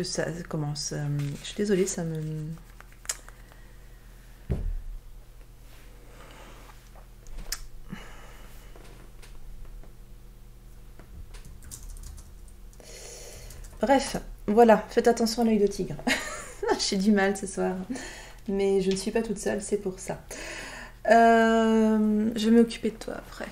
que ça commence. Je suis désolée, ça me... Bref, voilà, faites attention à l'œil de tigre. J'ai du mal ce soir, mais je ne suis pas toute seule, c'est pour ça. Je vais m'occuper de toi après.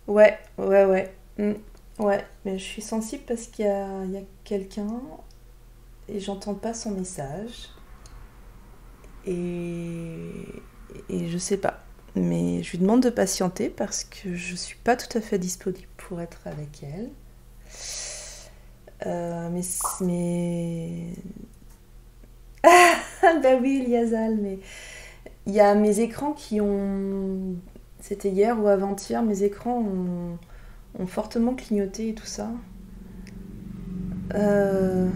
Ouais, ouais, ouais. Ouais, mais je suis sensible parce qu'il y a quelqu'un et j'entends pas son message. Et, et je sais pas. Mais je lui demande de patienter parce que je suis pas tout à fait disponible pour être avec elle. Mais... Ah bah oui, Eliasal, mais il y a mes écrans qui ont... C'était hier ou avant-hier, mes écrans ont fortement clignoté et tout ça. Euh,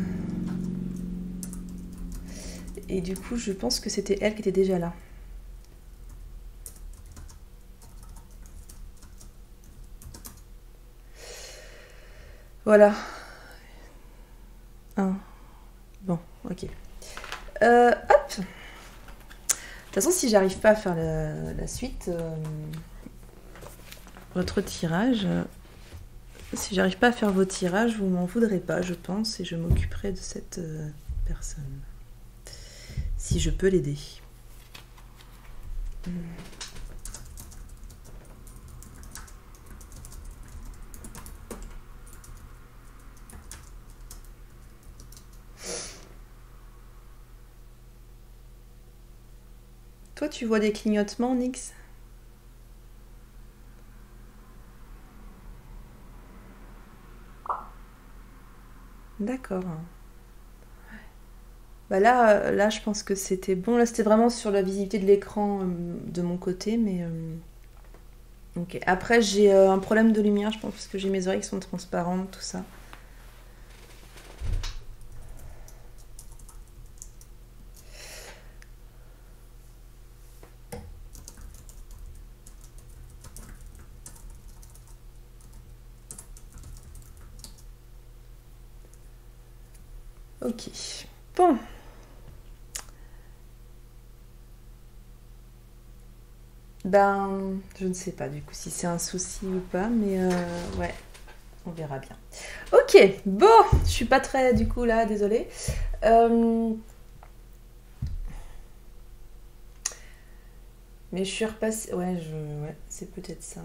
Et du coup, je pense que c'était elle qui était déjà là. Voilà. Ah, bon, ok. Hop. De toute façon, si j'arrive pas à faire la suite, votre tirage, si j'arrive pas à faire vos tirages, vous m'en voudrez pas, je pense, et je m'occuperai de cette personne. Si je peux l'aider. Toi, tu vois des clignotements, Nix? D'accord. Bah là, je pense que c'était bon. Là, c'était vraiment sur la visibilité de l'écran de mon côté, mais ok. Après, j'ai un problème de lumière, je pense, parce que j'ai mes oreilles qui sont transparentes, tout ça. Ok. Bon. Ben, je ne sais pas du coup si c'est un souci ou pas, mais ouais, on verra bien. Ok, bon, je suis pas très du coup là, désolée. Mais je suis repassée. Ouais, c'est peut-être ça.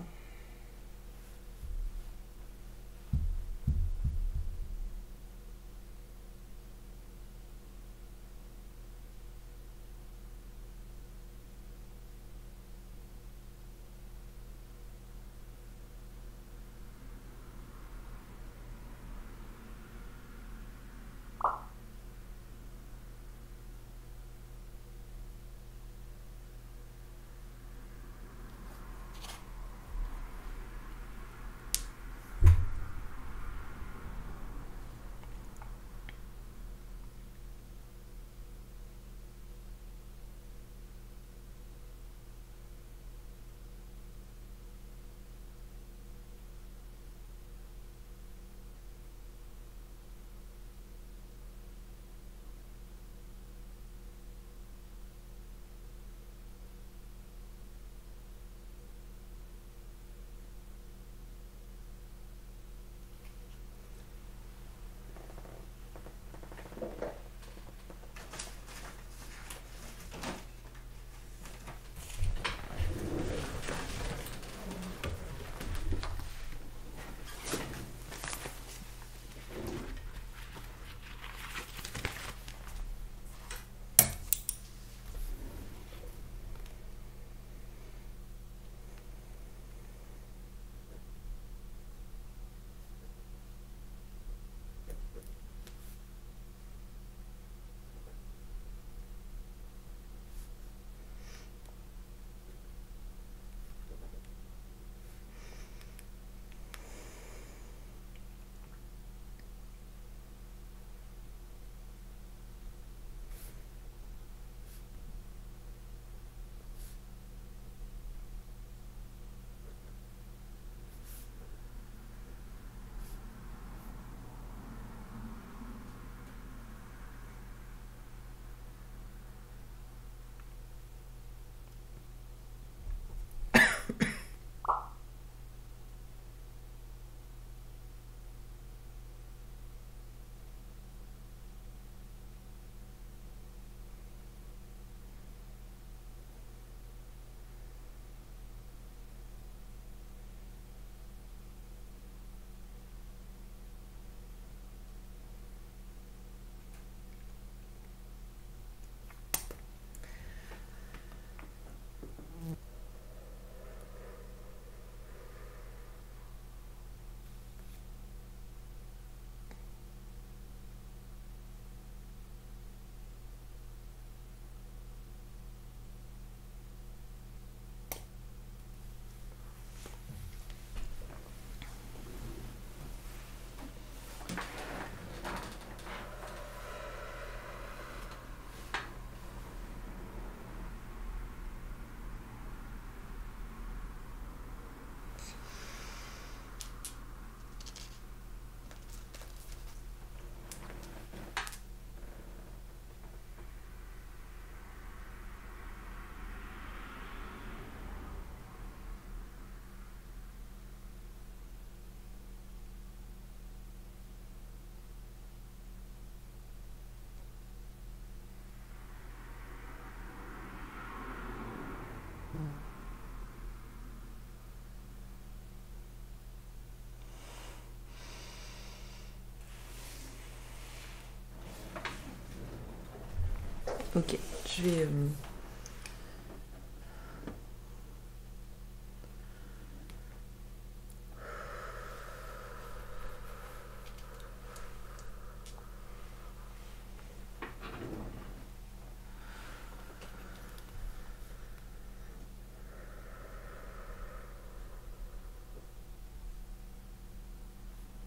Ok, je vais...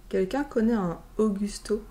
Quelqu'un connaît un Augusto?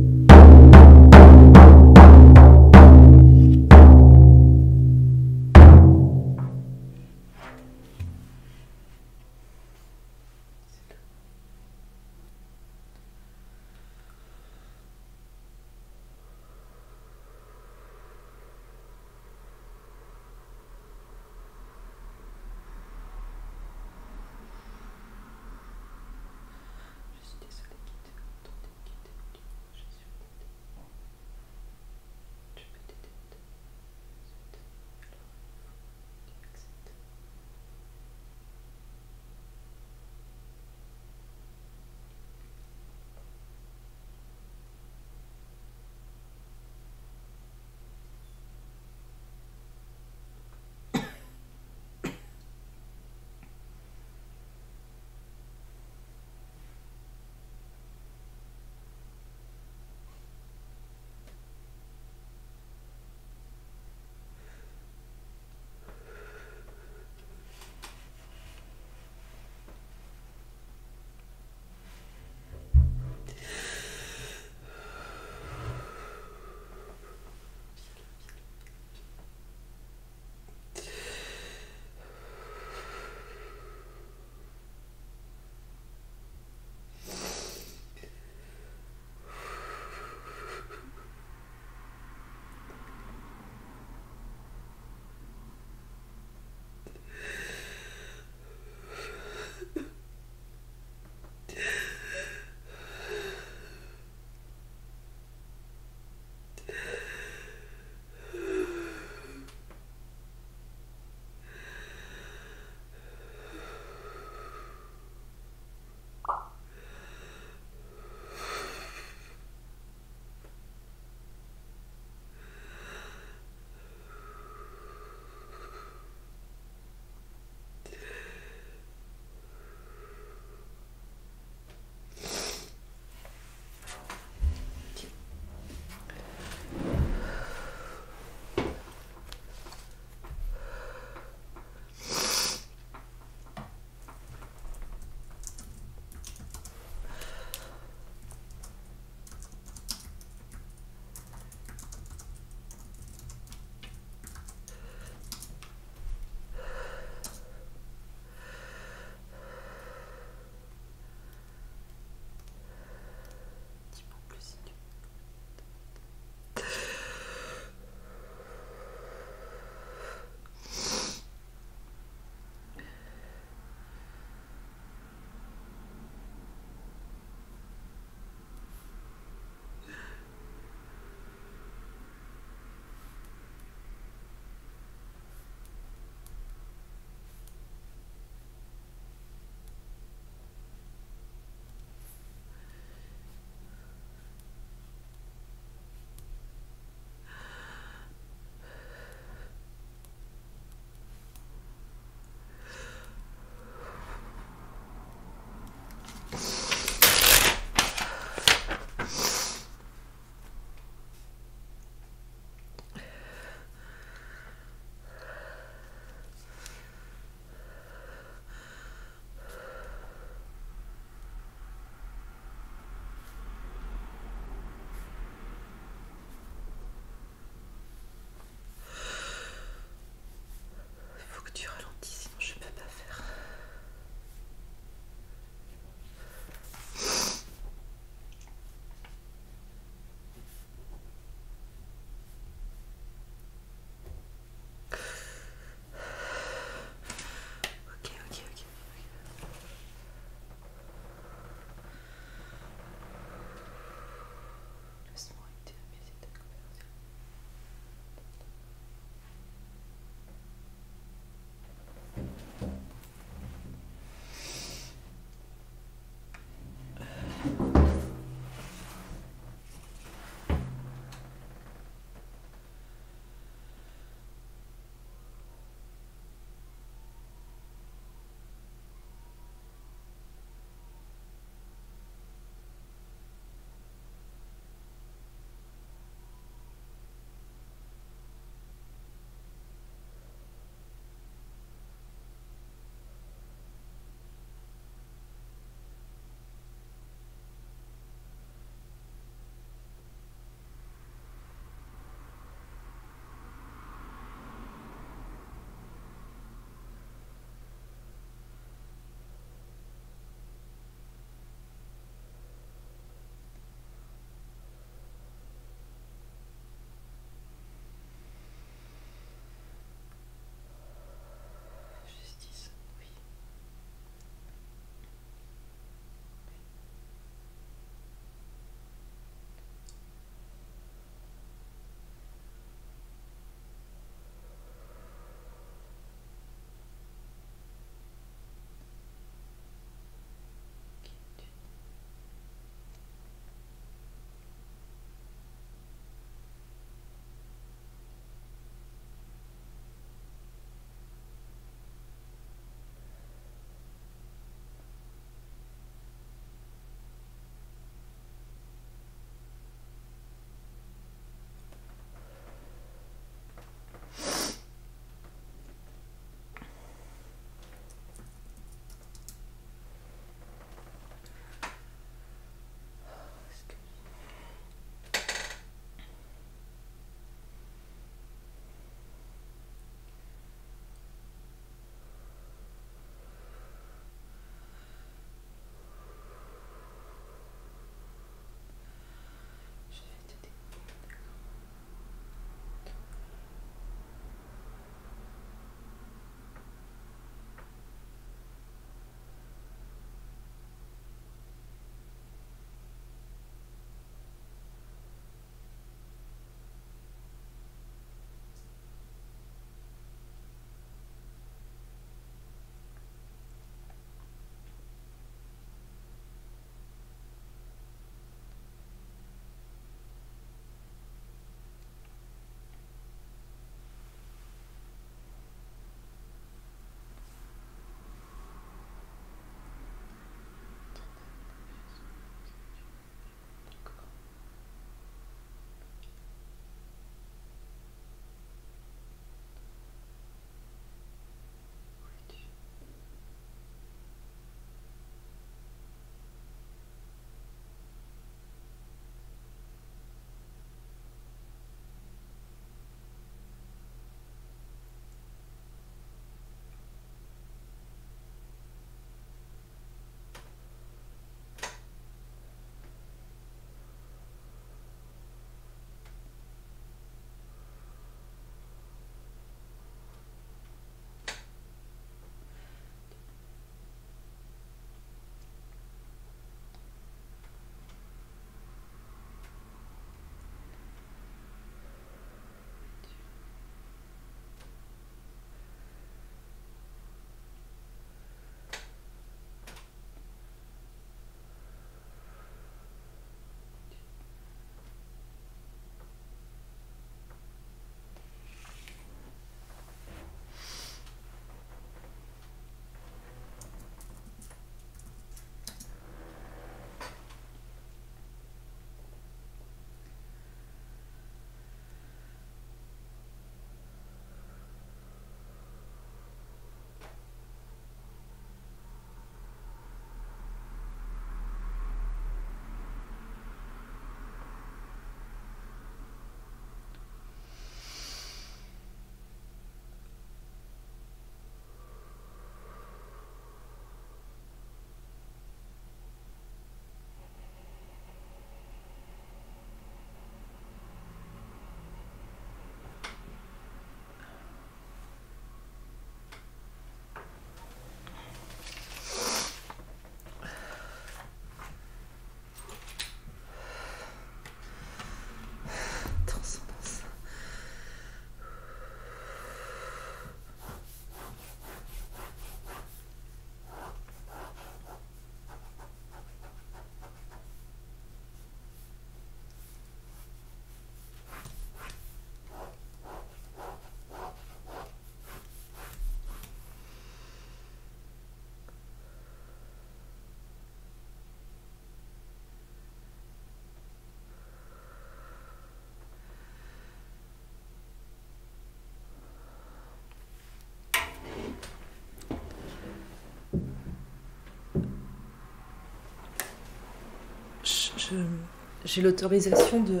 J'ai l'autorisation de...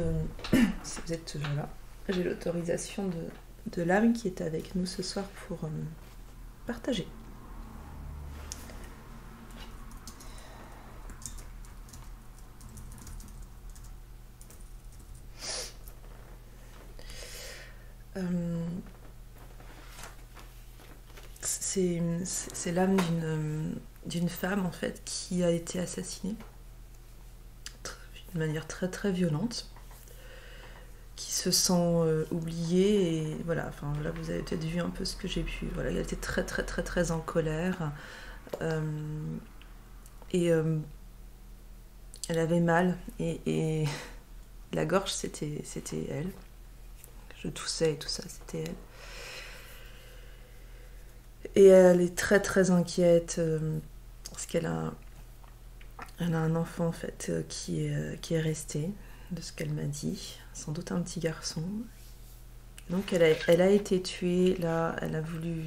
Si vous êtes toujours là, j'ai l'autorisation de l'âme qui est avec nous ce soir pour partager. C'est l'âme d'une femme en fait qui a été assassinée d'une manière très très violente, qui se sent oubliée et voilà. Enfin là vous avez peut-être vu un peu ce que j'ai pu. Voilà, elle était très très très très en colère et elle avait mal et la gorge c'était elle. Je toussais et tout ça, c'était elle. Et elle est très très inquiète parce qu'elle a un enfant en fait qui est resté, de ce qu'elle m'a dit, sans doute un petit garçon. Donc elle a été tuée, là elle a voulu,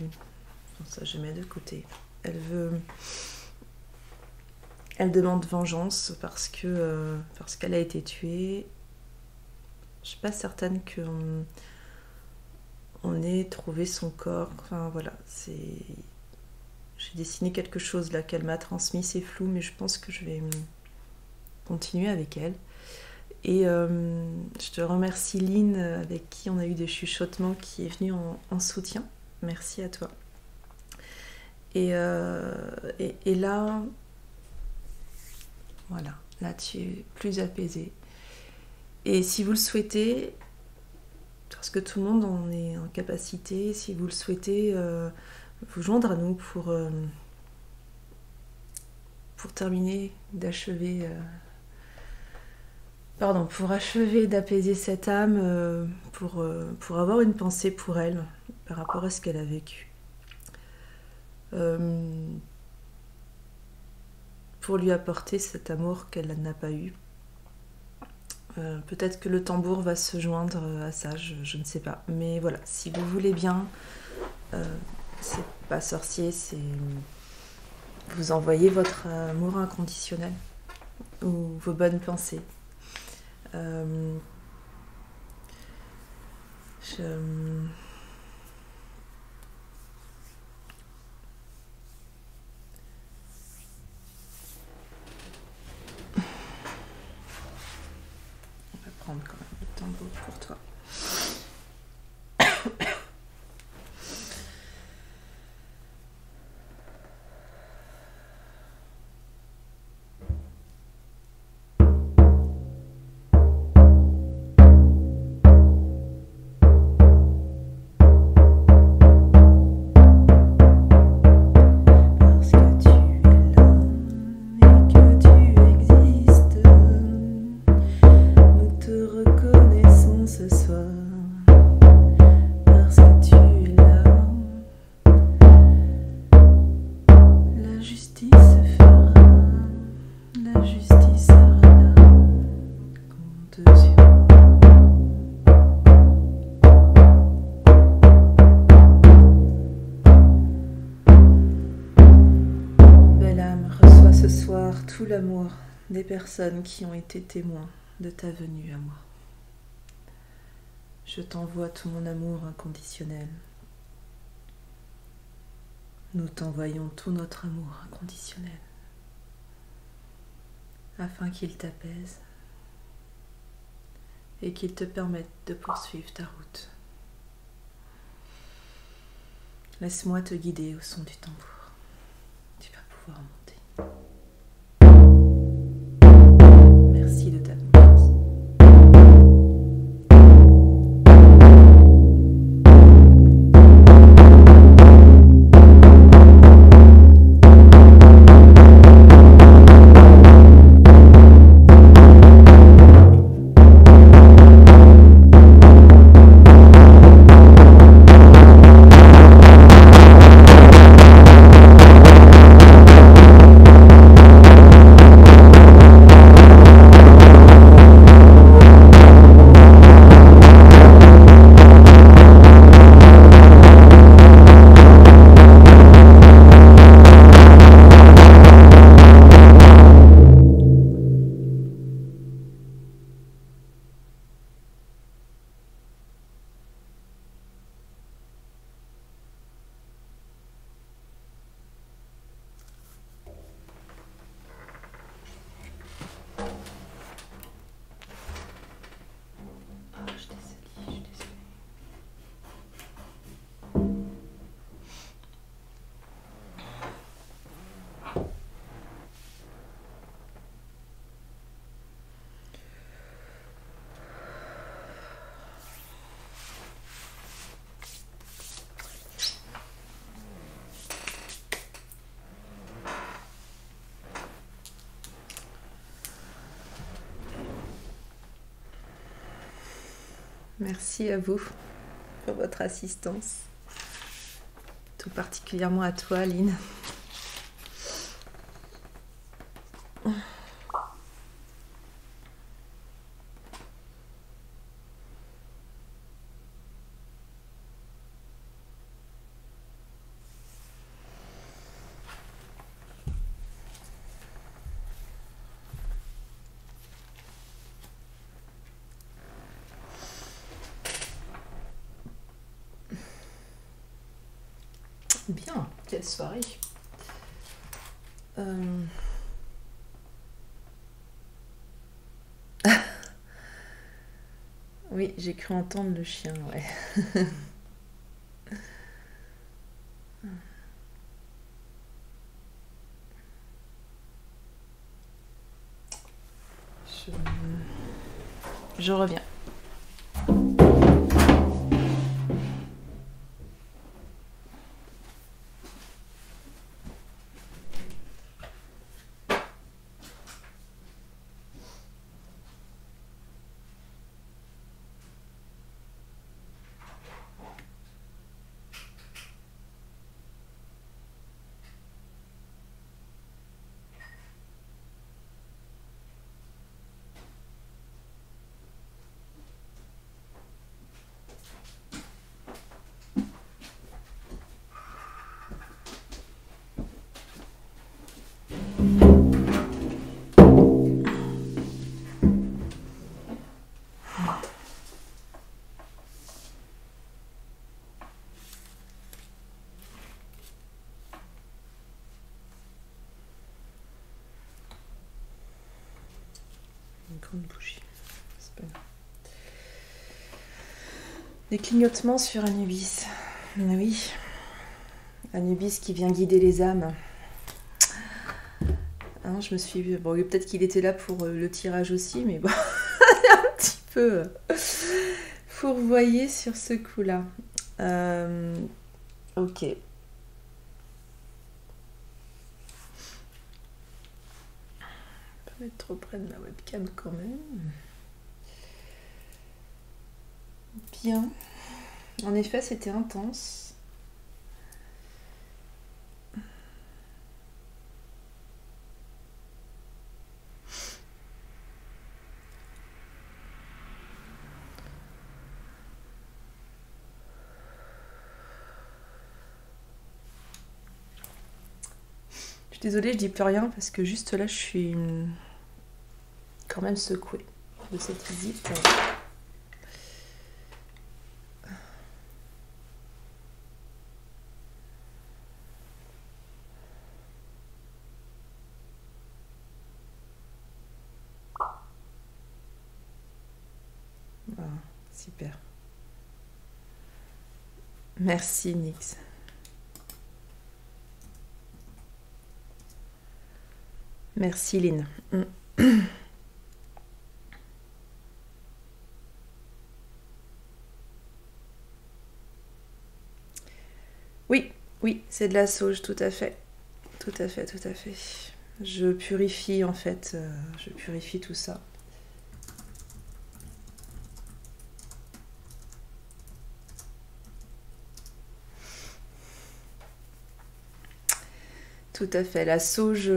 ça je mets de côté, elle demande vengeance parce qu'elle a été tuée. Je suis pas certaine qu'on ait trouvé son corps. Enfin voilà, j'ai dessiné quelque chose là qu'elle m'a transmis, c'est flou, mais je pense que je vais continuer avec elle. Et je te remercie Lynn, avec qui on a eu des chuchotements, qui est venue en soutien. Merci à toi. Et là, voilà, là tu es plus apaisée. Et si vous le souhaitez, parce que tout le monde en est en capacité, si vous le souhaitez, vous joindre à nous pour terminer d'achever, pour achever d'apaiser cette âme, pour avoir une pensée pour elle par rapport à ce qu'elle a vécu. Pour lui apporter cet amour qu'elle n'a pas eu. Peut-être que le tambour va se joindre à ça, je ne sais pas. Mais voilà, si vous voulez bien, c'est pas sorcier, c'est vous envoyez votre amour inconditionnel ou vos bonnes pensées. Prendre quand même le tambour pour toi. Tout l'amour des personnes qui ont été témoins de ta venue à moi. Je t'envoie tout mon amour inconditionnel. Nous t'envoyons tout notre amour inconditionnel afin qu'il t'apaise et qu'il te permette de poursuivre ta route. Laisse-moi te guider au son du tambour. Tu vas pouvoir monter. Merci de ta confiance. Merci à vous pour votre assistance. Tout particulièrement à toi, Aline. Bien, quelle soirée. Oui, j'ai cru entendre le chien, ouais. Je reviens. Une grande bougie. C'est pas grave. Des clignotements sur Anubis. Oui. Anubis qui vient guider les âmes. Hein, je me suis... Bon, peut-être qu'il était là pour le tirage aussi, mais bon, un petit peu fourvoyé sur ce coup-là. Ok. Pas mettre trop près de ma webcam quand même. Bien. En effet, c'était intense. Je suis désolée, je dis plus rien parce que juste là, je suis quand même secouée de cette visite. Ah, super. Merci, Nix. Merci, Lynn. Oui, oui, c'est de la sauge, tout à fait. Tout à fait, tout à fait. Je purifie, en fait, je purifie tout ça. Tout à fait. La sauge,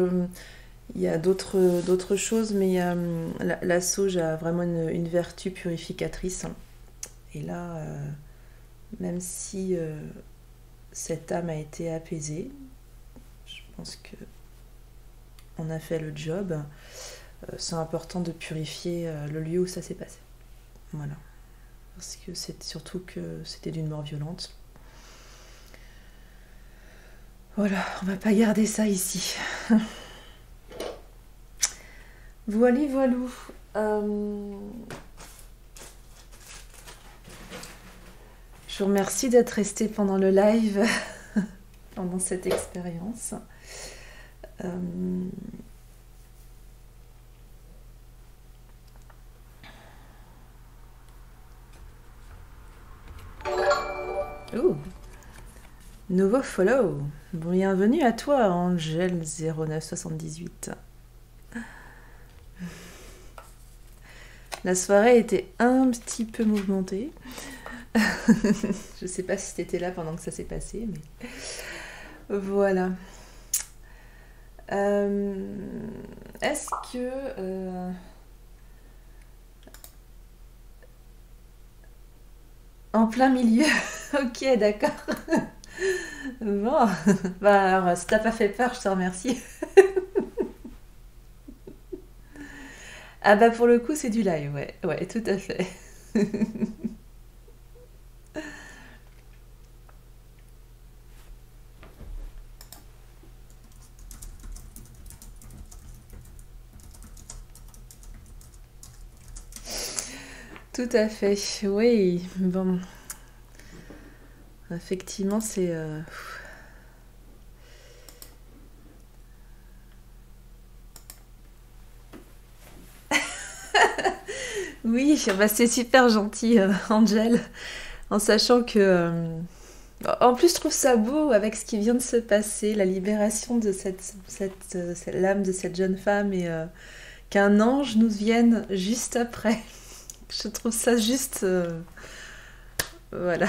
il y a d'autres choses, mais la sauge a vraiment une vertu purificatrice. Et là, même si cette âme a été apaisée, je pense que on a fait le job. C'est important de purifier le lieu où ça s'est passé. Voilà. Parce que c'est surtout que c'était d'une mort violente. Voilà, on va pas garder ça ici. Voilou, voilou. Je vous remercie d'être resté pendant le live, pendant cette expérience. Nouveau follow. Bienvenue à toi, Angel0978. La soirée était un petit peu mouvementée. Je sais pas si t'étais là pendant que ça s'est passé, mais voilà. Est-ce que... En plein milieu? Ok, d'accord. Bon, bah alors, si t'as pas fait peur, je te remercie. Ah bah pour le coup, c'est du live, ouais, ouais, tout à fait. Tout à fait, oui. Bon, effectivement, c'est... Oui, bah c'est super gentil, Angel, en sachant que... En plus, je trouve ça beau avec ce qui vient de se passer, la libération de l'âme de cette jeune femme et qu'un ange nous vienne juste après. Je trouve ça juste... voilà.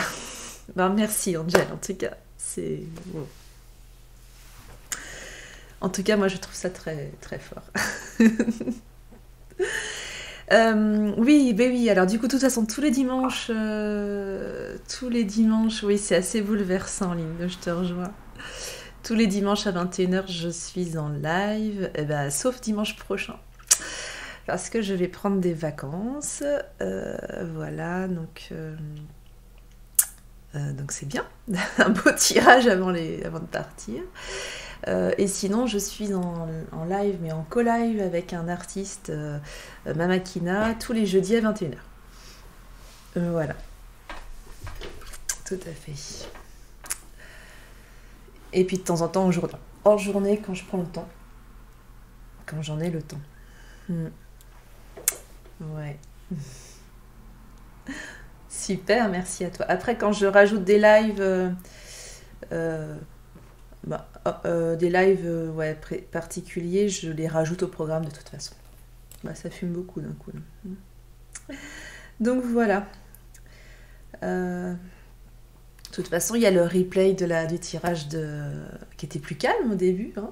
Ben, merci, Angel, en tout cas. C'est... Bon. En tout cas, moi, je trouve ça très, très fort. Oui, ben oui. Alors, du coup, de toute façon, tous les dimanches, oui, c'est assez bouleversant, Lynn, je te rejoins. Tous les dimanches à 21h, je suis en live, eh ben, sauf dimanche prochain. Parce que je vais prendre des vacances. Voilà, donc c'est bien. Un beau tirage avant de partir. Et sinon, je suis en live, mais en co-live avec un artiste, Mamakina, tous les jeudis à 21h. Voilà, tout à fait. Et puis de temps en temps, en journée, quand je prends le temps. Quand j'en ai le temps. Ouais. Super, merci à toi. Après, quand je rajoute des lives, euh, des lives ouais, particuliers, je les rajoute au programme de toute façon. Bah, ça fume beaucoup d'un coup. Donc voilà. De toute façon, il y a le replay du tirage qui était plus calme au début. Hein.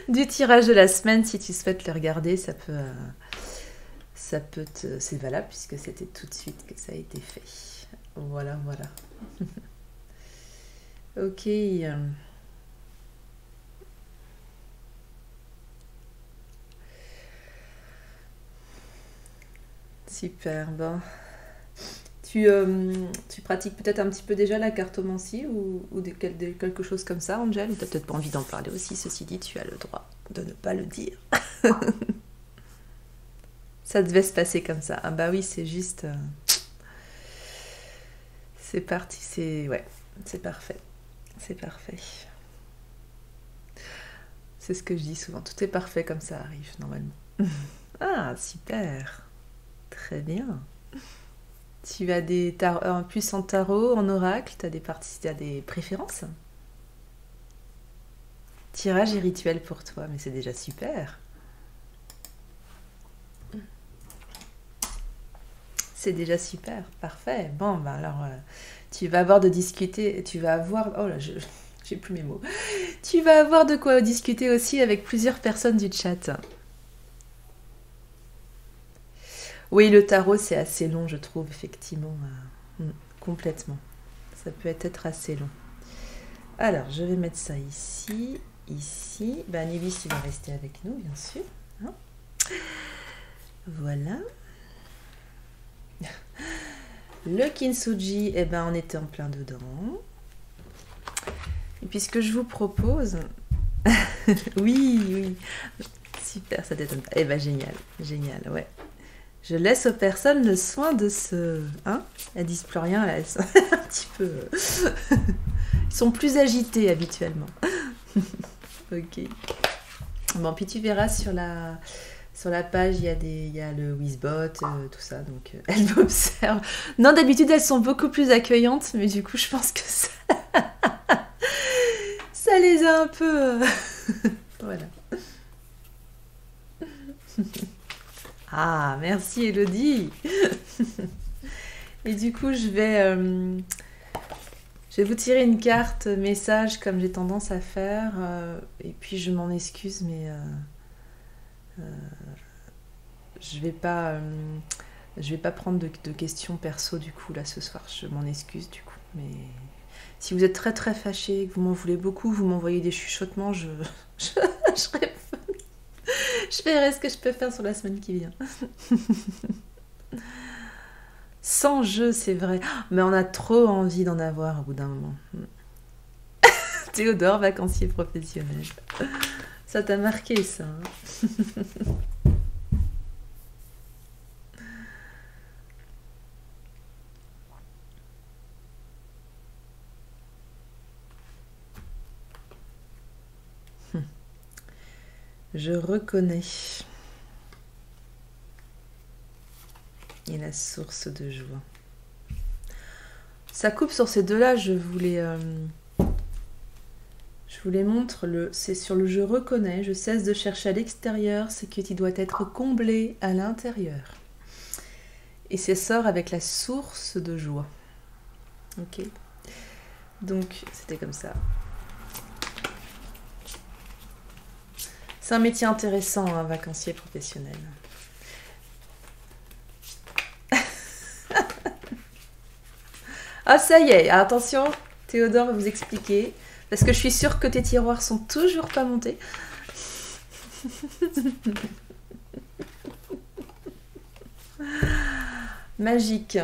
Du tirage de la semaine, si tu souhaites le regarder, c'est valable puisque c'était tout de suite que ça a été fait. Voilà, voilà. Ok. Super, bon. Tu pratiques peut-être un petit peu déjà la cartomancie ou quelque chose comme ça, Angel? Ou t'as peut-être pas envie d'en parler aussi, ceci dit, tu as le droit de ne pas le dire. Ça devait se passer comme ça. Ah bah oui, c'est juste... c'est parti, ouais, c'est parfait. C'est parfait. C'est ce que je dis souvent, tout est parfait comme ça arrive, normalement. Ah, super. Très bien. Tu as en plus en tarot, en oracle, tu as des préférences? Tirage et rituel pour toi, mais c'est déjà super. C'est déjà super, parfait. Bon, bah alors, tu vas avoir oh là, j'ai plus mes mots. Tu vas avoir de quoi discuter aussi avec plusieurs personnes du chat. Oui, le tarot, c'est assez long, je trouve, effectivement. Complètement. Ça peut être assez long. Alors, je vais mettre ça ici. Ici. Bah, Névis, tu vas rester avec nous, bien sûr. Hein, voilà. Le kintsugi, eh ben, on était en plein dedans. Et puis, ce que je vous propose... oui, oui. Super, ça t'étonne pas. Eh ben, génial, génial, ouais. Je laisse aux personnes le soin de se... Hein? Elles disent plus rien, là, elles sont un petit peu... Ils sont plus agités habituellement. Ok. Bon, puis tu verras sur la page, il y a le Wizbot, tout ça, donc elles m'observent. Non, d'habitude, elles sont beaucoup plus accueillantes, mais du coup, je pense que ça les a un peu... voilà. Ah, merci Elodie. Et du coup, je vais vous tirer une carte message comme j'ai tendance à faire. Et puis, je m'en excuse, mais je vais pas, je vais pas prendre de questions perso du coup là ce soir. Je m'en excuse du coup. Mais si vous êtes très très fâché, que vous m'en voulez beaucoup, vous m'envoyez des chuchotements, je, je verrai ce que je peux faire sur la semaine qui vient. Sans jeu, c'est vrai. Mais on a trop envie d'en avoir au bout d'un moment. Théodore, vacancier professionnel. Ça t'a marqué, ça. Je reconnais. Et la source de joie. Ça coupe sur ces deux-là, je vous les montre. C'est sur le je reconnais, je cesse de chercher à l'extérieur ce qui doit être comblé à l'intérieur. Et c'est sort avec la source de joie. Ok. Donc, c'était comme ça. C'est un métier intéressant, un vacancier professionnel. Ah, ça y est, attention, Théodore va vous expliquer. Parce que je suis sûre que tes tiroirs sont toujours pas montés. Magique.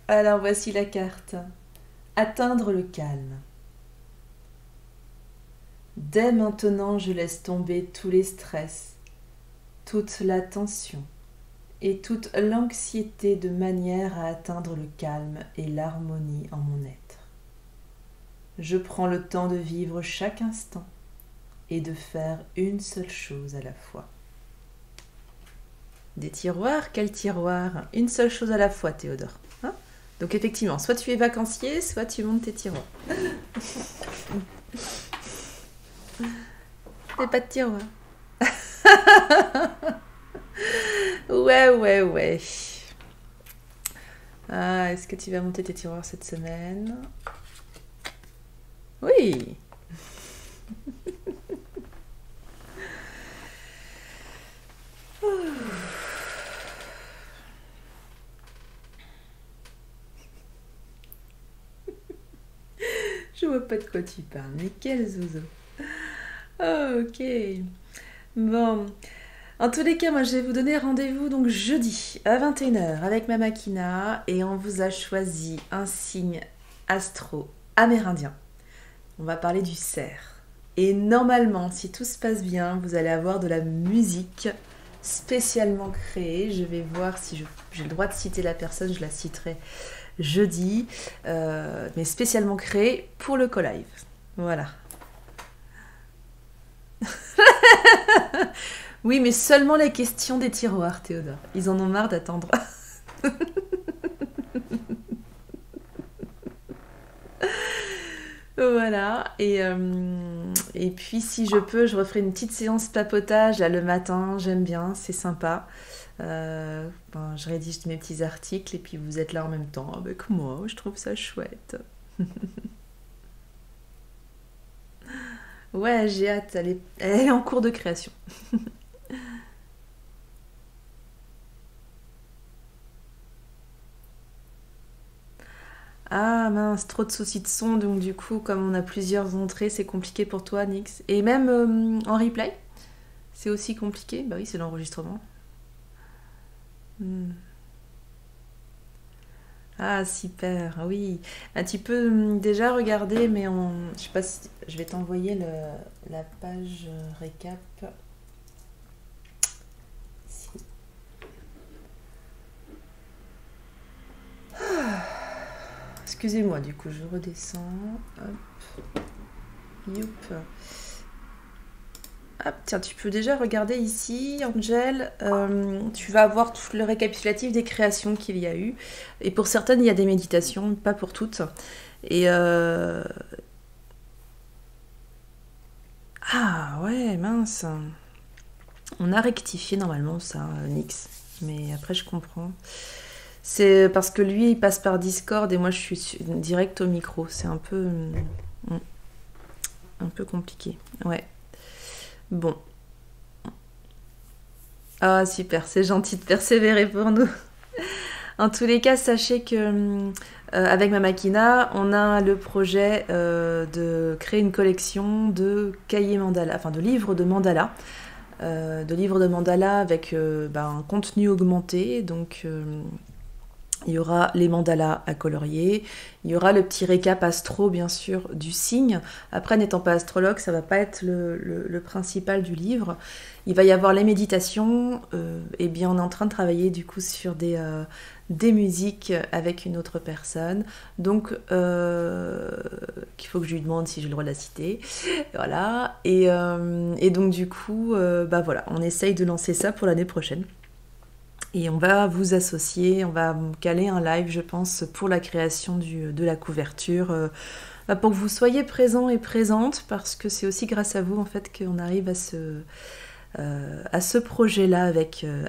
Alors, voici la carte. Atteindre le calme. Dès maintenant, je laisse tomber tous les stress, toute la tension et toute l'anxiété de manière à atteindre le calme et l'harmonie en mon être. Je prends le temps de vivre chaque instant et de faire une seule chose à la fois. Des tiroirs? Quel tiroir? Une seule chose à la fois, Théodore. Hein? Donc effectivement, soit tu es vacancier, soit tu montes tes tiroirs. T'as pas de tiroir. Ouais. Ah, est-ce que tu vas monter tes tiroirs cette semaine? Oui. Je vois pas de quoi tu parles, mais quel zozo. Oh, ok. Bon. En tous les cas, moi je vais vous donner rendez-vous donc jeudi à 21h avec ma Makina et on vous a choisi un signe astro amérindien. On va parler du cerf. Et normalement, si tout se passe bien, vous allez avoir de la musique spécialement créée. Je vais voir si j'ai le droit de citer la personne, je la citerai jeudi, mais spécialement créée pour le co-live. Voilà. Oui, mais seulement les questions des tiroirs, Théodore. Ils en ont marre d'attendre. Voilà. Et puis, si je peux, je referai une petite séance papotage là, le matin. J'aime bien, c'est sympa. Je rédige mes petits articles et puis vous êtes là en même temps avec moi. Je trouve ça chouette. Ouais, j'ai hâte. Elle est en cours de création. Ah mince, trop de soucis de son, donc du coup, comme on a plusieurs entrées, c'est compliqué pour toi, Nix. Et même en replay, c'est aussi compliqué. Bah oui, c'est l'enregistrement. Hmm. Ah super, oui. Ah, tu peux déjà regarder, mais je sais pas si je vais t'envoyer la page récap. Si. Excusez-moi, du coup, je redescends. Hop. Youp. Hop, tiens, tu peux déjà regarder ici, Angel. Tu vas avoir tout le récapitulatif des créations qu'il y a eu. Et pour certaines, il y a des méditations, pas pour toutes. Et ah ouais, mince. On a rectifié normalement ça, Nix. Mais après, je comprends. C'est parce que lui, il passe par Discord et moi, je suis direct au micro. C'est un peu compliqué. Ouais. Bon. Ah, super, c'est gentil de persévérer pour nous. En tous les cas, sachez que avec ma Makina, on a le projet de créer une collection de cahiers mandala, enfin de livres de mandala. Avec un contenu augmenté. Donc, il y aura les mandalas à colorier, il y aura le petit récap astro, bien sûr, du signe. Après, n'étant pas astrologue, ça va pas être le principal du livre. Il va y avoir les méditations. Et bien, on est en train de travailler du coup sur des musiques avec une autre personne. Donc, qu'il faut que je lui demande si j'ai le droit de la citer. Voilà. Et donc, du coup, voilà, on essaye de lancer ça pour l'année prochaine. Et on va vous associer, on va caler un live, je pense, pour la création de la couverture, pour que vous soyez présents et présentes, parce que c'est aussi grâce à vous, en fait, qu'on arrive à ce projet-là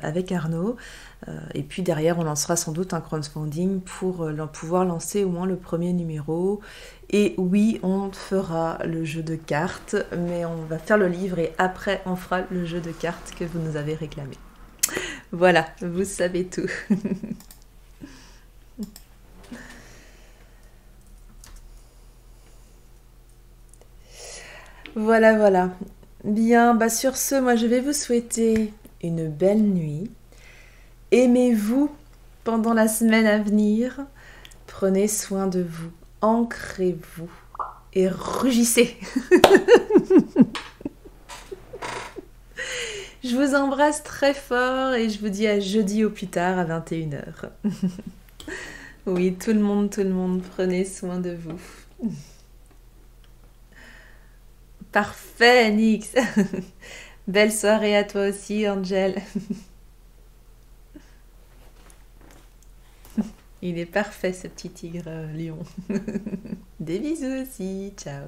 avec Arnaud. Et puis derrière, on lancera sans doute un crowdfunding pour pouvoir lancer au moins le premier numéro. Et oui, on fera le jeu de cartes, mais on va faire le livre et après, on fera le jeu de cartes que vous nous avez réclamé. Voilà, vous savez tout. Voilà, voilà. Bien, sur ce, moi je vais vous souhaiter une belle nuit. Aimez-vous pendant la semaine à venir. Prenez soin de vous. Ancrez-vous. Et rugissez. Je vous embrasse très fort et je vous dis à jeudi au plus tard à 21h. Oui, tout le monde, prenez soin de vous. Parfait, Nix. Belle soirée à toi aussi, Angel. Il est parfait, ce petit tigre lion. Des bisous aussi, ciao.